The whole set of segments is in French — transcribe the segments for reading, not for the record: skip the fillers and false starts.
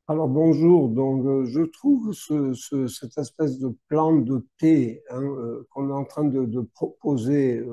Alors bonjour, je trouve cette espèce de plan de paix qu'on est en train de proposer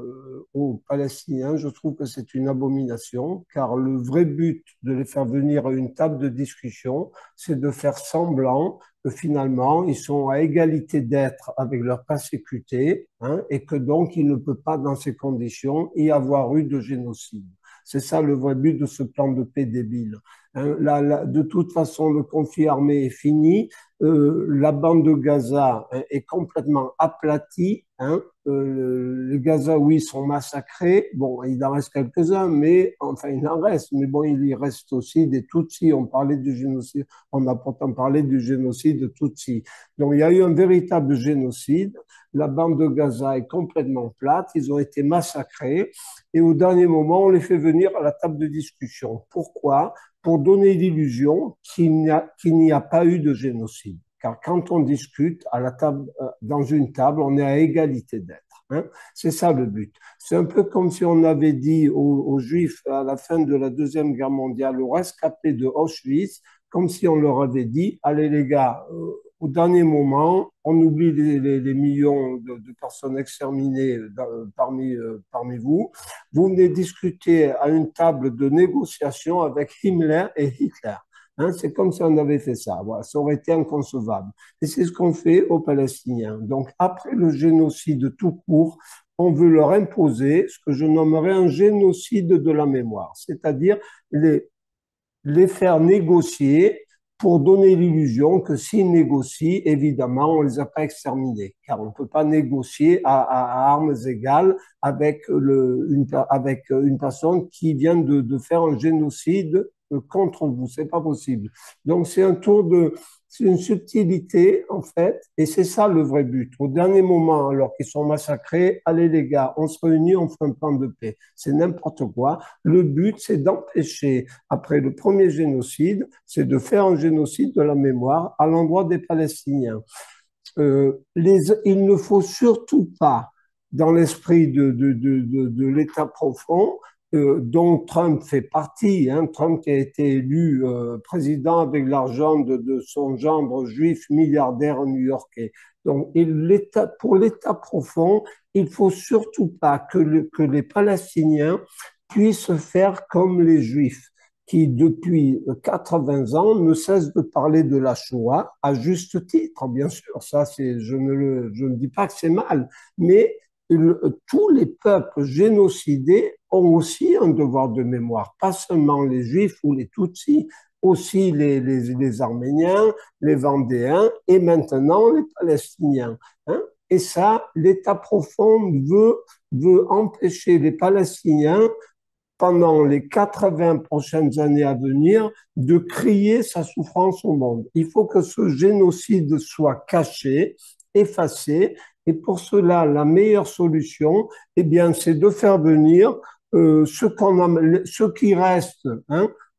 aux Palestiniens, je trouve que c'est une abomination, car le vrai but de les faire venir à une table de discussion, c'est de faire semblant que finalement ils sont à égalité d'être avec leurs persécutés, et que donc il ne peut pas dans ces conditions y avoir eu de génocide. C'est ça le vrai but de ce plan de paix débile. De toute façon, le conflit armé est fini. La bande de Gaza est complètement aplatie. Les Gazaouis sont massacrés. Bon, il en reste quelques-uns, mais enfin, il en reste. Mais bon, il y reste aussi des Tutsis. On parlait du génocide. On a pourtant parlé du génocide de Tutsis. Donc, il y a eu un véritable génocide. La bande de Gaza est complètement plate. Ils ont été massacrés. Et au dernier moment, on les fait venir à la table de discussion. Pourquoi? Pour donner l'illusion qu'il n'y a pas eu de génocide. Car quand on discute à la table, dans une table, on est à égalité d'être. C'est ça le but. C'est un peu comme si on avait dit aux Juifs à la fin de la Deuxième Guerre mondiale, aux rescapés de Auschwitz, comme si on leur avait dit, allez les gars, au dernier moment, on oublie les millions de personnes exterminées parmi vous. Vous venez discuter à une table de négociation avec Himmler et Hitler. C'est comme si on avait fait ça. Voilà, ça aurait été inconcevable. Et c'est ce qu'on fait aux Palestiniens. Donc, après le génocide tout court, on veut leur imposer ce que je nommerais un génocide de la mémoire, c'est-à-dire les, les faire négocier pour donner l'illusion que s'ils négocient, évidemment, on ne les a pas exterminés, car on ne peut pas négocier à armes égales avec une personne qui vient de faire un génocide contre vous. C'est pas possible. Donc c'est une subtilité en fait, et c'est ça le vrai but. Au dernier moment, alors qu'ils sont massacrés, allez les gars, on se réunit, on fait un plan de paix. C'est n'importe quoi. Le but, c'est d'empêcher après le premier génocide, c'est de faire un génocide de la mémoire à l'endroit des Palestiniens. Il ne faut surtout pas, dans l'esprit de l'État profond, dont Trump fait partie, Trump qui a été élu président avec l'argent de son gendre juif milliardaire new-yorkais. Donc, pour l'État profond, il faut surtout pas que les Palestiniens puissent faire comme les Juifs qui, depuis 80 ans, ne cessent de parler de la Shoah, à juste titre, bien sûr. Ça, je ne dis pas que c'est mal, mais tous les peuples génocidés ont aussi un devoir de mémoire, pas seulement les Juifs ou les Tutsis, aussi les Arméniens, les Vendéens et maintenant les Palestiniens. Et ça, l'État profond veut empêcher les Palestiniens pendant les 80 prochaines années à venir, de crier sa souffrance au monde. Il faut que ce génocide soit caché, effacé, et pour cela, la meilleure solution, eh bien, c'est de faire venir ce qui reste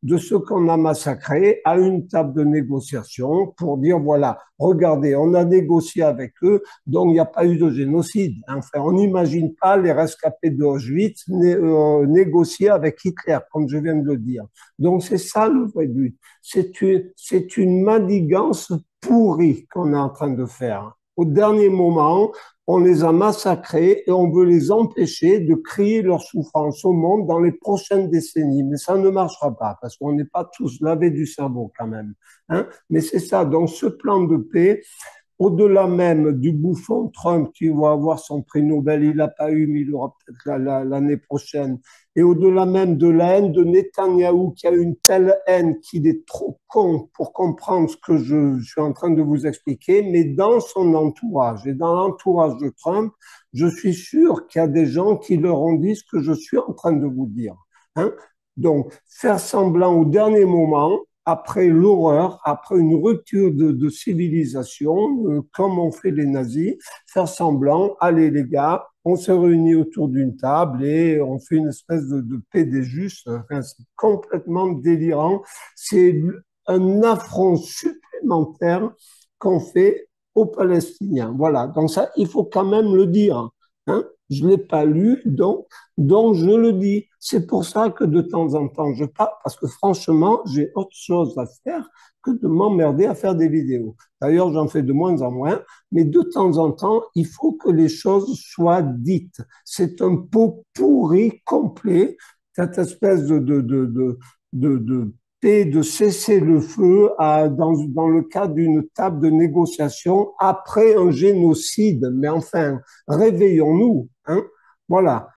de ce qu'on a massacré à une table de négociation pour dire, voilà, regardez, on a négocié avec eux, donc il n'y a pas eu de génocide. Enfin, on n'imagine pas les rescapés d'Auschwitz négocier avec Hitler, comme je viens de le dire. Donc c'est ça le vrai but. C'est une manigance pourrie qu'on est en train de faire. Au dernier moment, on les a massacrés et on veut les empêcher de crier leur souffrance au monde dans les prochaines décennies. Mais ça ne marchera pas parce qu'on n'est pas tous lavés du cerveau quand même. Mais c'est ça. Donc ce plan de paix, au-delà même du bouffon Trump qui va avoir son prix Nobel, il l'a pas eu, mais il l'aura peut-être l'année prochaine, et au-delà même de la haine de Netanyahou qui a une telle haine qu'il est trop con pour comprendre ce que je suis en train de vous expliquer, mais dans son entourage et dans l'entourage de Trump, je suis sûr qu'il y a des gens qui leur ont dit ce que je suis en train de vous dire. Hein. Donc, faire semblant au dernier moment, après l'horreur, après une rupture de civilisation, comme ont fait les nazis, faire semblant, allez les gars, on se réunit autour d'une table et on fait une espèce de paix des justes. Enfin, c'est complètement délirant. C'est un affront supplémentaire qu'on fait aux Palestiniens. Voilà, donc ça, il faut quand même le dire. Hein? Je ne l'ai pas lu, donc je le dis. C'est pour ça que de temps en temps, je parle, parce que franchement, j'ai autre chose à faire que de m'emmerder à faire des vidéos. D'ailleurs, j'en fais de moins en moins, mais de temps en temps, il faut que les choses soient dites. C'est un pot pourri complet, cette espèce de paix, de cesser le feu dans le cadre d'une table de négociation après un génocide. Mais enfin, réveillons-nous, hein? Voilà.